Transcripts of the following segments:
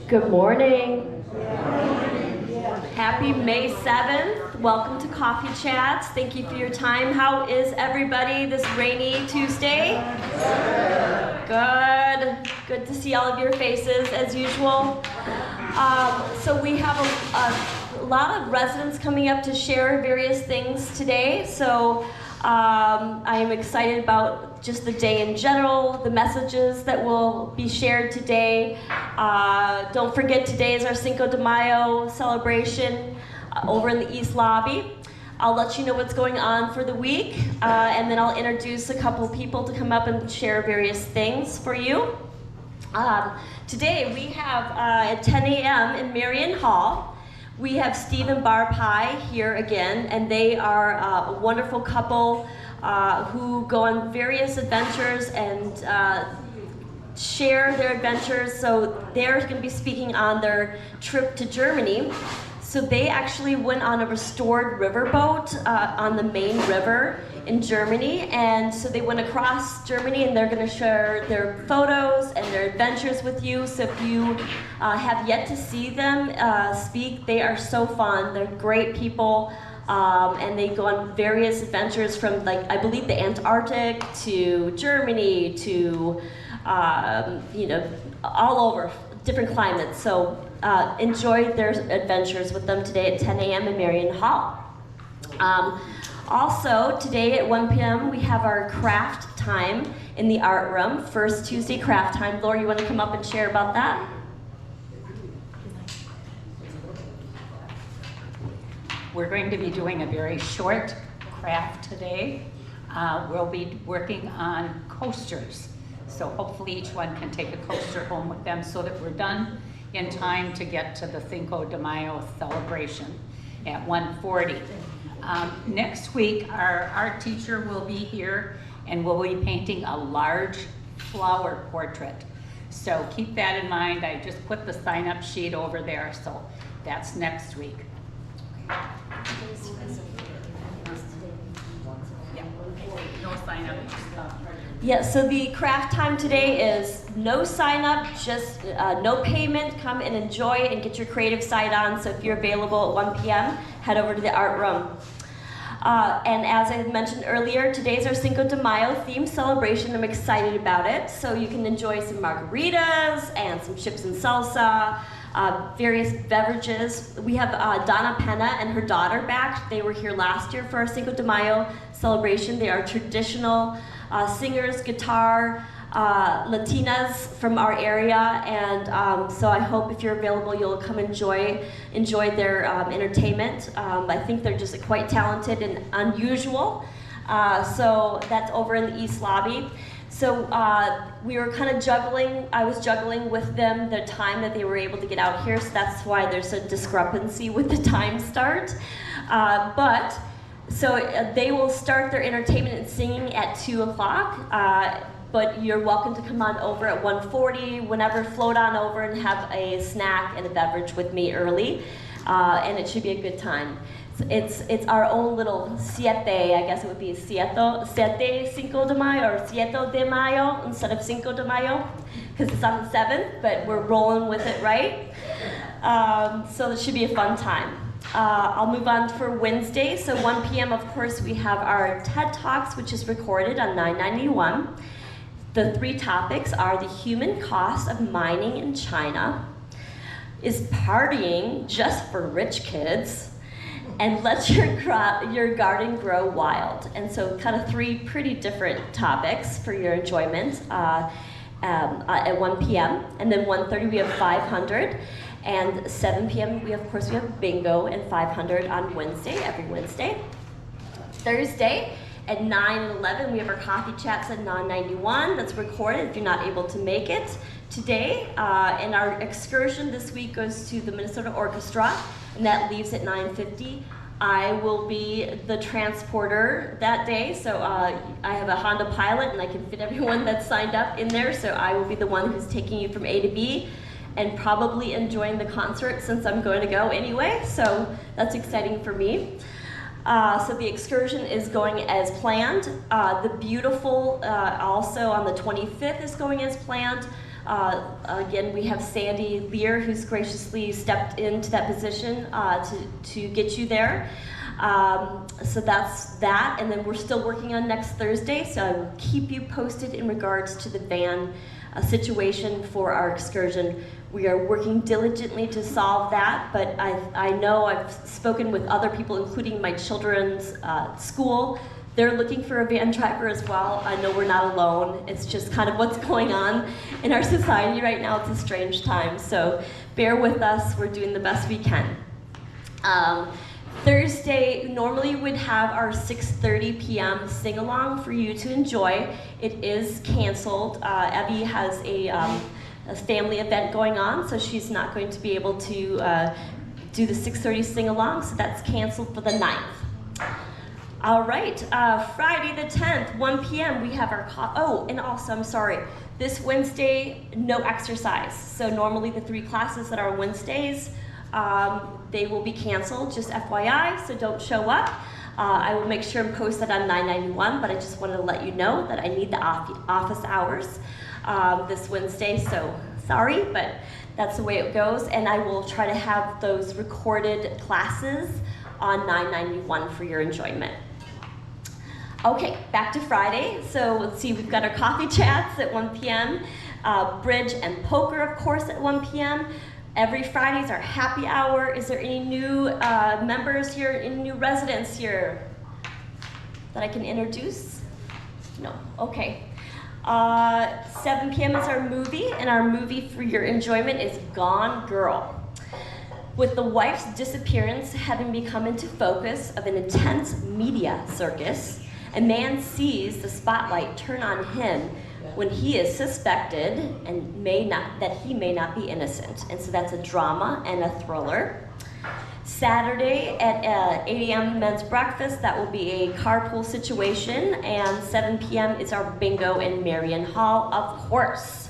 Good morning. Happy May 7th. Welcome to Coffee Chats. Thank you for your time. How is everybody this rainy Tuesday? Good. Good to see all of your faces as usual. So we have a lot of residents coming up to share various things today. So I am excited about just the day in general, the messages that will be shared today. Don't forget, today is our Cinco de Mayo celebration over in the East Lobby. I'll let you know what's going on for the week, and then I'll introduce a couple people to come up and share various things for you. Today we have at 10 a.m. in Marion Hall, we have Steve and Barb High here again, and they are a wonderful couple who go on various adventures and share their adventures. So they're going to be speaking on their trip to Germany. So they actually went on a restored riverboat on the Main River in Germany, and so they went across Germany, and they're going to share their photos and their adventures with you. So if you have yet to see them speak, they are so fun. They're great people, and they go on various adventures from, like, I believe the Antarctic to Germany to all over different climates. So enjoy their adventures with them today at 10 a.m. in Marion Hall. Also, today at 1 p.m. we have our craft time in the art room, first Tuesday craft time. Laura, you want to come up and share about that? We're going to be doing a very short craft today. We'll be working on coasters. So hopefully each one can take a coaster home with them so that we're done in time to get to the Cinco de Mayo celebration at 1:40. Next week, our art teacher will be here and we'll be painting a large flower portrait. So keep that in mind. I just put the sign-up sheet over there, so that's next week. Yeah, no sign-up stuff. Yeah, so the craft time today is no sign up, just no payment. Come and enjoy and get your creative side on. So if you're available at 1 p.m., head over to the art room. And as I mentioned earlier, today's our Cinco de Mayo themed celebration. I'm excited about it. So you can enjoy some margaritas and some chips and salsa, various beverages. We have Donna Penna and her daughter back. They were here last year for our Cinco de Mayo celebration. They are traditional singers, guitar, Latinas from our area, and so I hope if you're available, you'll come enjoy their entertainment. I think they're just quite talented and unusual. So that's over in the East Lobby. So we were kind of juggling, I was juggling with them the time that they were able to get out here, so that's why there's a discrepancy with the time start. So they will start their entertainment and singing at 2 o'clock, but you're welcome to come on over at 1:40, whenever, float on over and have a snack and a beverage with me early, and it should be a good time. It's our own little siete, I guess it would be siete Cinco de Mayo, or siete de Mayo instead of Cinco de Mayo, because it's on the 7th, but we're rolling with it, right? So it should be a fun time. I'll move on for Wednesday. So 1 p.m., of course, we have our TED Talks, which is recorded on 991. The 3 topics are the human cost of mining in China, is partying just for rich kids, and let your garden grow wild. And so kind of 3 pretty different topics for your enjoyment at 1 p.m. And then 1:30 we have 500. And 7 p.m. we have bingo and 500 on Wednesday, every Wednesday. Thursday at 9 and 11 we have our coffee chats at 991. That's recorded if you're not able to make it today. And our excursion this week goes to the Minnesota Orchestra, and that leaves at 9:50. I will be the transporter that day, so I have a Honda Pilot and I can fit everyone that's signed up in there, so I will be the one who's taking you from A to B and probably enjoying the concert since I'm going to go anyway, so that's exciting for me. So the excursion is going as planned. The Beautiful also on the 25th is going as planned. Again, we have Sandy Lear, who's graciously stepped into that position to get you there. So that's that, and then we're still working on next Thursday, so I will keep you posted in regards to the van situation for our excursion. We are working diligently to solve that, but I know I've spoken with other people, including my children's school. They're looking for a van driver as well. I know we're not alone. It's just kind of what's going on in our society right now. It's a strange time, so bear with us. We're doing the best we can. Thursday, normally we'd have our 6:30 p.m. sing-along for you to enjoy. It is canceled. Abby has a family event going on, so she's not going to be able to do the 6:30 sing-along, so that's canceled for the 9th. All right, Friday the 10th, 1 p.m., we have our, oh, and also, I'm sorry, this Wednesday, no exercise. So normally the 3 classes that are on Wednesdays, they will be canceled, just FYI, so don't show up. I will make sure and post that on 991, but I just wanted to let you know that I need the office hours this Wednesday, so sorry, but that's the way it goes, and I will try to have those recorded classes on 991 for your enjoyment. Okay, back to Friday. So let's see, we've got our coffee chats at 1 p.m., bridge and poker, of course, at 1 p.m. Every Friday is our happy hour. Is there any new members here, any new residents here that I can introduce? No, okay. 7 p.m. is our movie, and our movie for your enjoyment is Gone Girl. With the wife's disappearance having become into focus of an intense media circus, a man sees the spotlight turn on him when he is suspected and that he may not be innocent. And so that's a drama and a thriller. Saturday at 8 a.m. men's breakfast, that will be a carpool situation, and 7 p.m. is our bingo in Marion Hall, of course.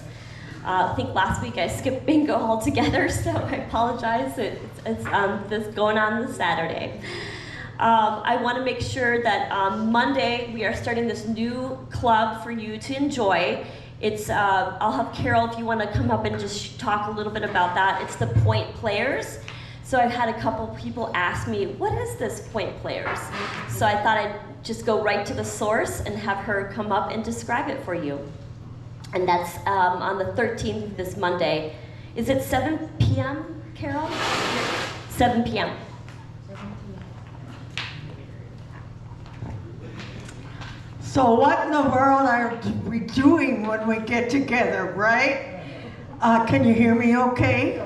I think last week I skipped bingo altogether, so I apologize. It's this going on this Saturday. I want to make sure that on Monday we are starting this new club for you to enjoy. It's I'll have Carol if you want to come up and just talk a little bit about that. It's the Point Players. So I've had a couple people ask me, what is this Point Players? So I thought I'd just go right to the source and have her come up and describe it for you. And that's on the 13th, this Monday. Is it 7 p.m., Carol? 7 p.m. So what in the world are we doing when we get together, right? Can you hear me okay?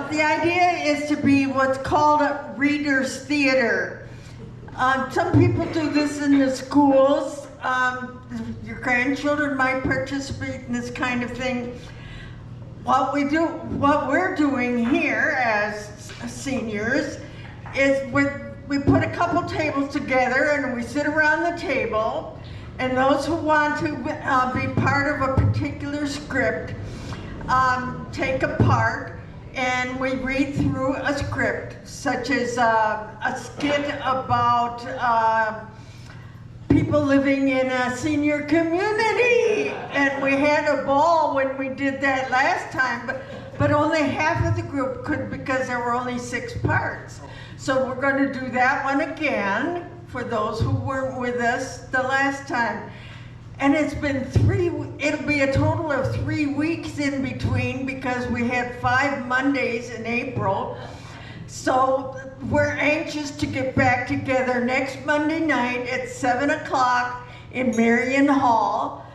The idea is to be what's called a reader's theater. Some people do this in the schools. Your grandchildren might participate in this kind of thing. What we're doing here as seniors is we put a couple tables together and we sit around the table, and those who want to be part of a particular script take a part, and we read through a script, such as a skit about people living in a senior community. And we had a ball when we did that last time, but only half of the group could because there were only 6 parts. So we're going to do that one again for those who weren't with us the last time. And it's been it'll be a total of 3 weeks in between because we had 5 Mondays in April. So we're anxious to get back together next Monday night at 7 o'clock in Marion Hall.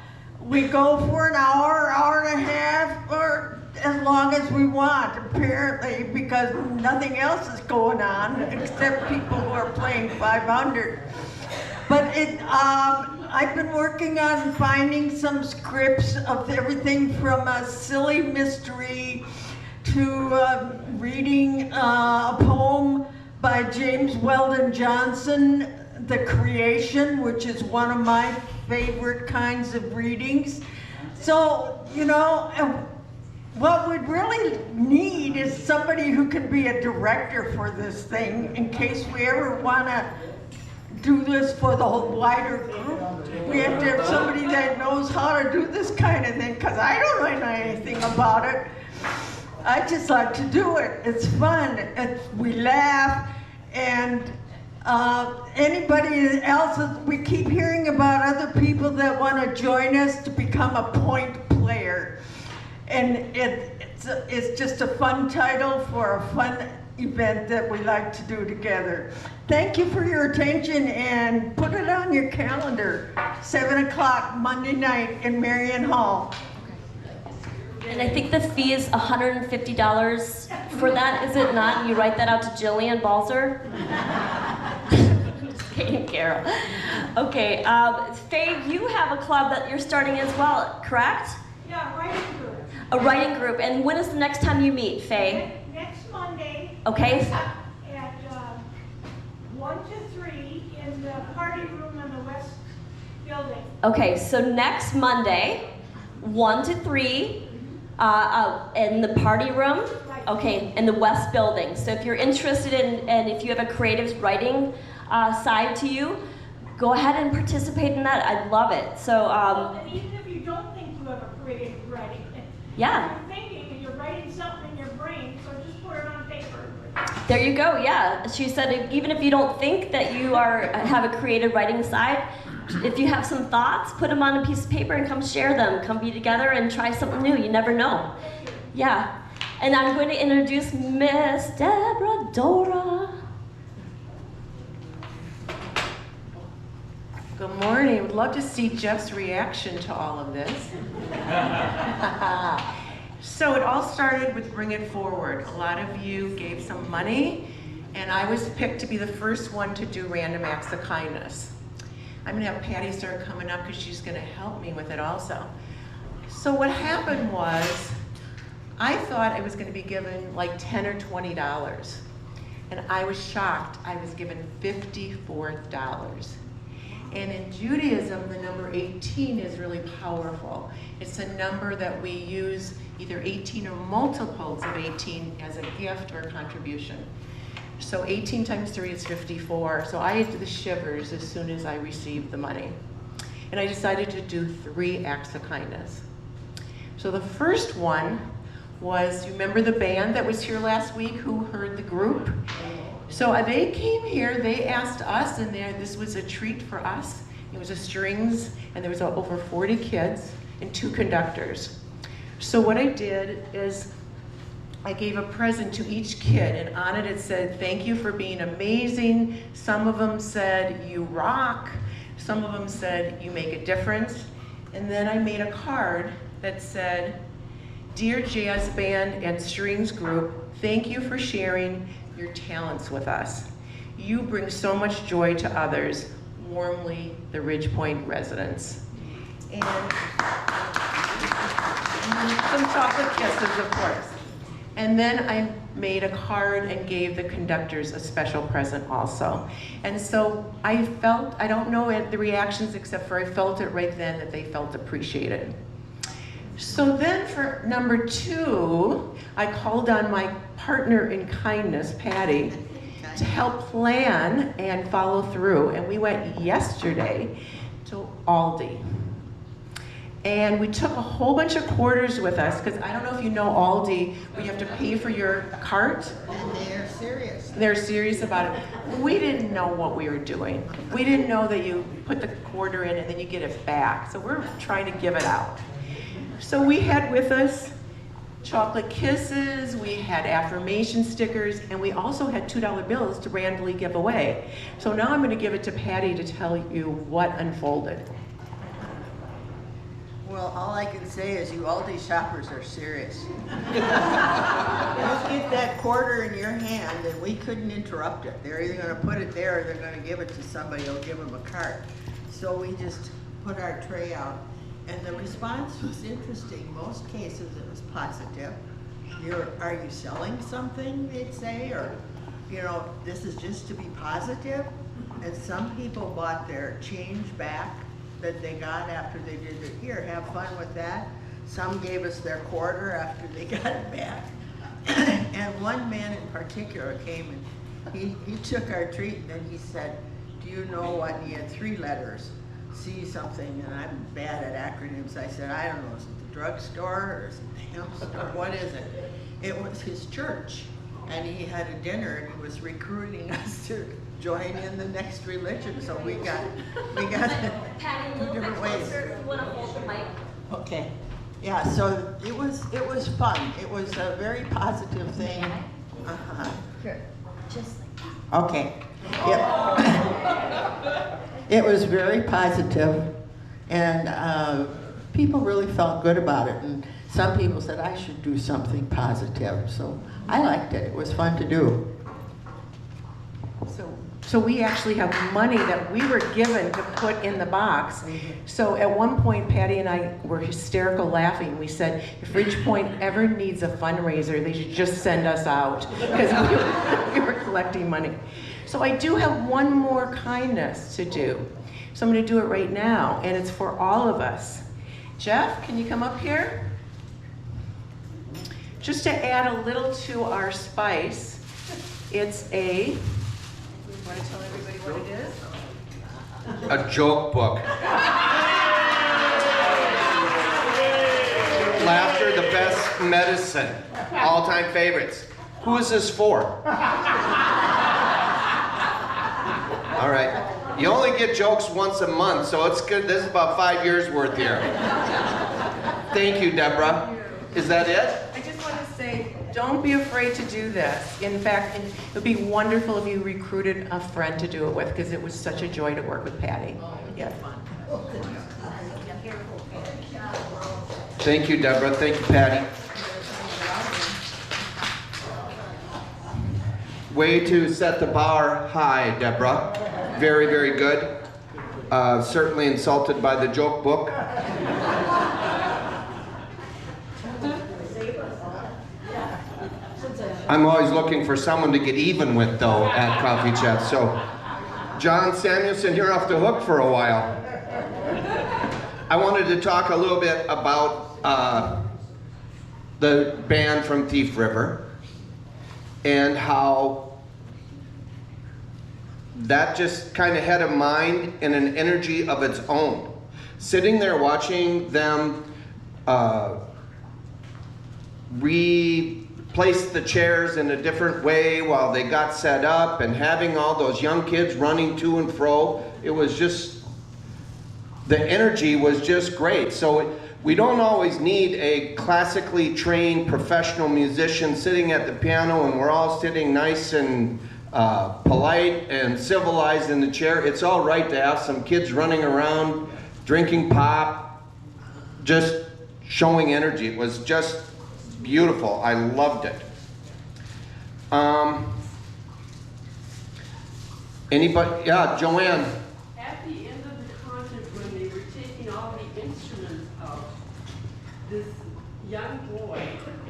We go for an hour, hour and a half, or as long as we want, apparently, because nothing else is going on except people who are playing 500. But I've been working on finding some scripts of everything from a silly mystery to reading a poem by James Weldon Johnson, The Creation, which is one of my favorite kinds of readings. So, you know, what we'd really need is somebody who can be a director for this thing in case we ever want to do this for the whole wider group. We have to have somebody that knows how to do this kind of thing, because I don't know anything about it. I just like to do it. It's fun. We laugh, and anybody else, we keep hearing about other people that want to join us to become a point player. And it's just a fun title for a fun event that we like to do together. Thank you for your attention, and put it on your calendar. 7 o'clock Monday night in Marion Hall. And I think the fee is $150 for that, is it not? You write that out to Jillian Balzer? Just kidding, Carol. Okay, Faye, you have a club that you're starting as well, correct? Yeah, writing group. A writing group. And when is the next time you meet, Faye? Next Monday Okay. at 1 to 3 in the party room in the West Building. Okay, so next Monday, 1 to 3, in the party room, okay, in the West Building. So if you're interested in, and if you have a creative writing side to you, go ahead and participate in that. I love it. So, And even if you don't think you have a creative writing, yeah. you're thinking and you're writing something in your brain, so just put it on paper. There you go, yeah. She said even if you don't think that you have a creative writing side, if you have some thoughts, put them on a piece of paper and come share them. Come be together and try something new. You never know. Yeah. And I'm going to introduce Miss Deborah Dora. Good morning. Would love to see Jeff's reaction to all of this. So it all started with Bring It Forward. A lot of you gave some money, and I was picked to be the first one to do random acts of kindness. I'm gonna have Patty start coming up because she's gonna help me with it also. So what happened was, I thought I was gonna be given like $10 or $20, and I was shocked. I was given $54. And in Judaism, the number 18 is really powerful. It's a number that we use either 18 or multiples of 18 as a gift or contribution. So 18 times 3 is 54. So I had the shivers as soon as I received the money. And I decided to do 3 acts of kindness. So the first one was, you remember the band that was here last week who heard the group? So they came here, they asked us, and this was a treat for us. It was a strings, and there was over 40 kids and 2 conductors. So what I did is I gave a present to each kid, and on it it said, thank you for being amazing. Some of them said, you rock. Some of them said, you make a difference. And then I made a card that said, Dear Jazz Band and Strings Group, thank you for sharing your talents with us. You bring so much joy to others. Warmly, the Ridge Point residents. And some chocolate kisses, of course. And then I made a card and gave the conductors a special present also. And so I felt, I don't know the reactions except for I felt it right then that they felt appreciated. So then for number 2, I called on my partner in kindness, Patty, to help plan and follow through. And we went yesterday to Aldi. And we took a whole bunch of quarters with us, because I don't know if you know Aldi, where you have to pay for your cart. And they're serious. They're serious about it. We didn't know what we were doing. We didn't know that you put the quarter in and then you get it back. So we're trying to give it out. So we had with us chocolate kisses, we had affirmation stickers, and we also had $2 bills to randomly give away. So now I'm going to give it to Patty to tell you what unfolded. Well, all I can say is you Aldi shoppers are serious. You get that quarter in your hand and we couldn't interrupt it. They're either going to put it there or they're going to give it to somebody who'll give them a cart. So we just put our tray out. And the response was interesting. Most cases it was positive. Are you selling something, they'd say, or, you know, this is just to be positive. And some people bought their change back that they got after they did it. Here, have fun with that. Some gave us their quarter after they got it back. And one man in particular came and he took our treat and then he said, do do you know what? And he had 3 letters, C something, and I'm bad at acronyms. I said, I don't know, is it the drugstore or is it the hemp store? What is it? It was his church, and he had a dinner, and he was recruiting us to join in the next religion. So we got Patty, a 2 little bit different ways. closer if you want to hold the mic. Okay. Yeah, so it was fun. It was a very positive thing. Uh-huh. Just like that. Okay. It was very positive, and people really felt good about it. And some people said I should do something positive. So I liked it. It was fun to do. So we actually have money that we were given to put in the box. So at one point, Patty and I were hysterical laughing. We said, if Ridgepoint ever needs a fundraiser, they should just send us out, because we were collecting money. So I do have one more kindness to do. So I'm gonna do it right now, and it's for all of us. Jeff, can you come up here? Just to add a little to our spice, it's a, want to tell everybody what it is? A joke book. Laughter, the best medicine. All-time favorites. Who is this for? All right. You only get jokes once a month, so it's good. This is about 5 years worth here. Thank you, Deborah. Is that it? I just want to say, don't be afraid to do this. In fact, it would be wonderful if you recruited a friend to do it with, because it was such a joy to work with Patty. Yeah. Thank you, Deborah. Thank you, Patty. Way to set the bar high, Deborah. Very, very good. Certainly insulted by the joke book. I'm always looking for someone to get even with, though, at Coffee Chat. So, John Samuelson, you're off the hook for a while. I wanted to talk a little bit about the band from Thief River and how that just kind of had a mind and an energy of its own. Sitting there watching them replace the chairs in a different way while they got set up, and having all those young kids running to and fro, it was just, the energy was just great. So we don't always need a classically trained professional musician sitting at the piano and we're all sitting nice and polite and civilized in the chair. It's all right to have some kids running around, drinking pop, just showing energy. It was just beautiful. I loved it. Anybody? Yeah, Joanne. At the end of the concert, when they were taking all the instruments out, this young boy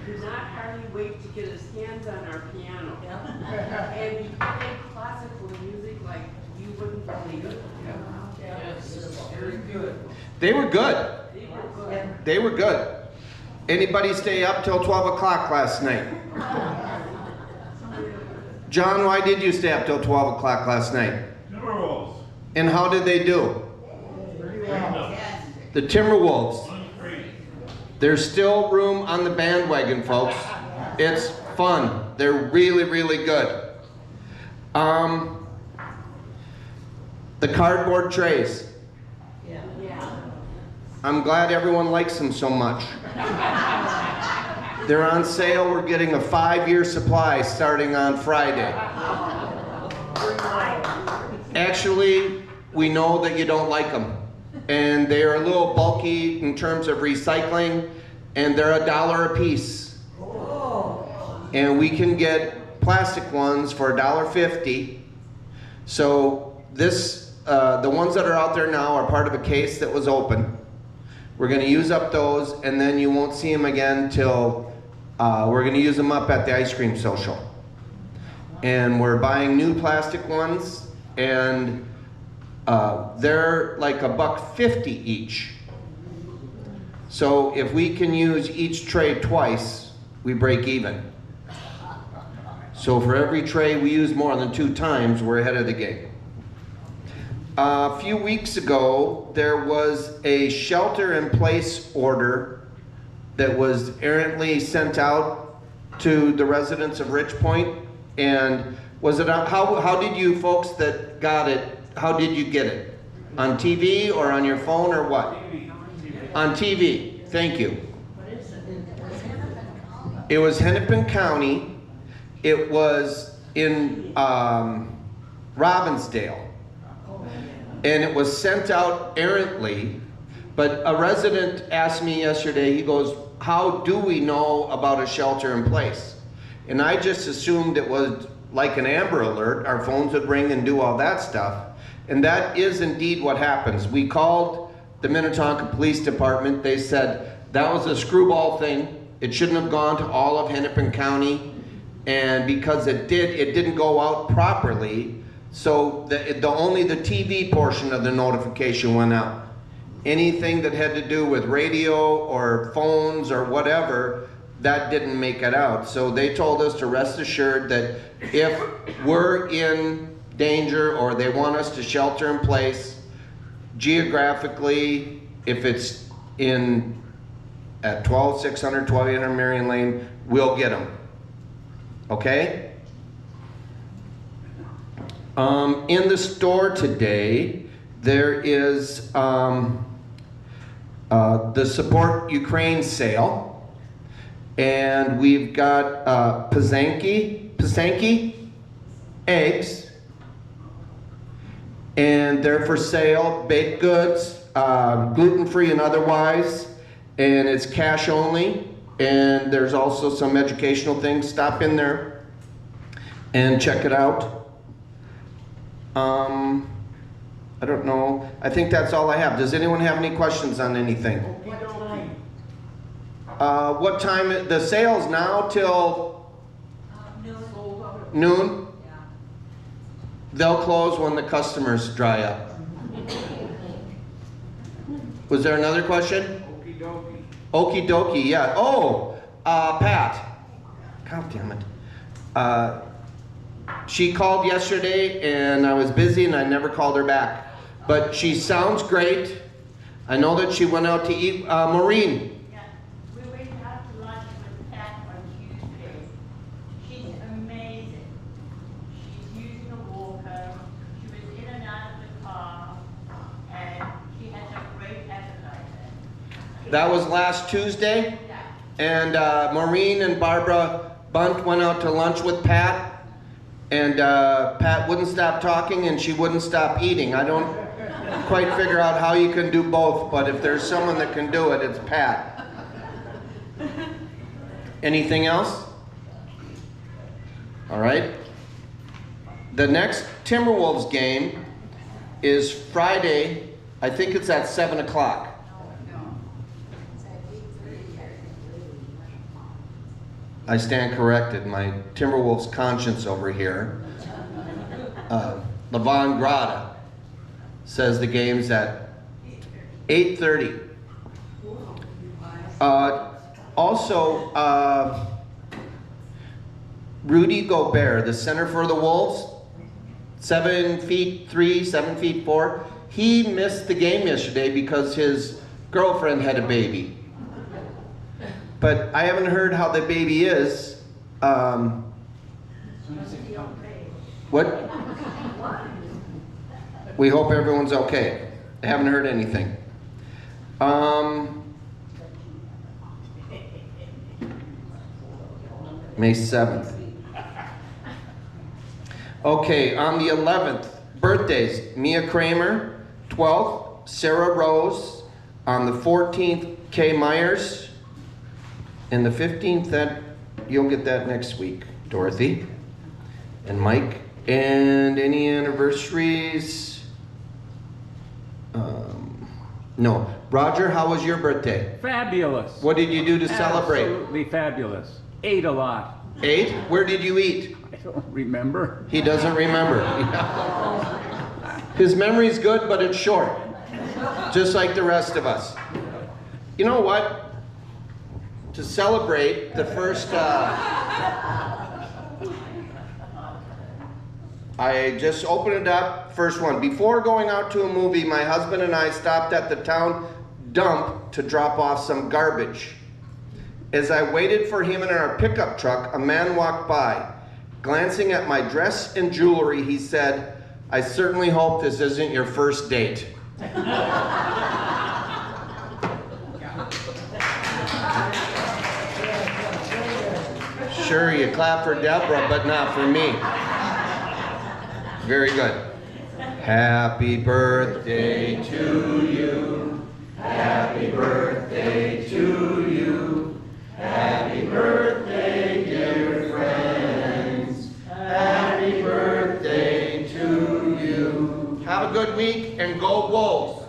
could not hardly wait to get his hands on our piano. And he played classical music like you wouldn't believe it. Yes, very good. They were good. They were good. They were good. Anybody stay up till 12 o'clock last night? John, why did you stay up till 12 o'clock last night? Timberwolves. And how did they do? The Timberwolves. There's still room on the bandwagon, folks. It's fun. They're really, really good. The cardboard trays. I'm glad everyone likes them so much. They're on sale. We're getting a 5-year supply starting on Friday. Actually, we know that you don't like them. And they are a little bulky in terms of recycling, and they're $1 a piece. And we can get plastic ones for $1.50. So this, the ones that are out there now are part of a case that was open. We're going to use up those, and then you won't see them again till we're going to use them up at the ice cream social. And we're buying new plastic ones, and they're like $1.50 each. So if we can use each tray twice, we break even. So for every tray we use more than 2 times, we're ahead of the game. A few weeks ago, there was a shelter-in-place order that was errantly sent out to the residents of Rich Point. And was it, how did you folks that got it, how did you get it? On TV or on your phone or what? On TV, thank you. It was Hennepin County. It was in Robbinsdale. And it was sent out errantly, but a resident asked me yesterday, he goes, how do we know about a shelter in place? And I just assumed it was like an Amber Alert, our phones would ring and do all that stuff. And that is indeed what happens. We called the Minnetonka Police Department. They said that was a screwball thing. It shouldn't have gone to all of Hennepin County. And because it didn't go out properly. So only the TV portion of the notification went out. Anything that had to do with radio or phones or whatever, that didn't make it out. So they told us to rest assured that if we're in danger or they want us to shelter in place, geographically, if it's at 12600, 1200 Marion Lane, we'll get them. Okay? In the store today, there is the Support Ukraine sale, and we've got Pisanki eggs, and they're for sale, baked goods, gluten-free and otherwise, and it's cash only, and there's also some educational things. Stop in there and check it out. I don't know. I think that's all I have. Does anyone have any questions on anything? What time? The sale's now till noon? They'll close when the customers dry up. Was there another question? Okie dokie. Okie dokie, yeah. Oh, Pat. God damn it. She called yesterday and I was busy and I never called her back. But she sounds great. I know that she went out to eat. Maureen. Yeah, we went out to lunch with Pat on Tuesday. She's amazing. She's using a walker. She was in and out of the car, and she has a great appetite. That was last Tuesday. Yeah. And Maureen and Barbara Bunt went out to lunch with Pat. And Pat wouldn't stop talking and she wouldn't stop eating. I don't quite figure out how you can do both, but if there's someone that can do it, it's Pat. Anything else? All right. The next Timberwolves game is Friday. I think it's at 7 o'clock. I stand corrected. My Timberwolves conscience over here. Levon Grada says the game's at 8:30. Also, Rudy Gobert, the center for the Wolves, 7'3", 7'4". He missed the game yesterday because his girlfriend had a baby. But I haven't heard how the baby is. What? We hope everyone's okay. I haven't heard anything. May 7th. Okay, on the 11th, birthdays. Mia Kramer, 12th. Sarah Rose. On the 14th, Kay Myers. And the 15th, that you'll get that next week, Dorothy and Mike. And any anniversaries? No. Roger, how was your birthday? Fabulous. What did you do to celebrate? Absolutely fabulous. Ate a lot. Ate? Where did you eat? I don't remember. He doesn't remember. His memory's good, but it's short. Just like the rest of us. You know what? To celebrate the first, I just opened it up, first one. Before going out to a movie, my husband and I stopped at the town dump to drop off some garbage. As I waited for him in our pickup truck, a man walked by. Glancing at my dress and jewelry, he said, "I certainly hope this isn't your first date." Sure, you clap for Deborah, but not for me. Very good. Happy birthday to you. Happy birthday to you. Happy birthday, dear friends. Happy birthday to you. Have a good week and go Wolves.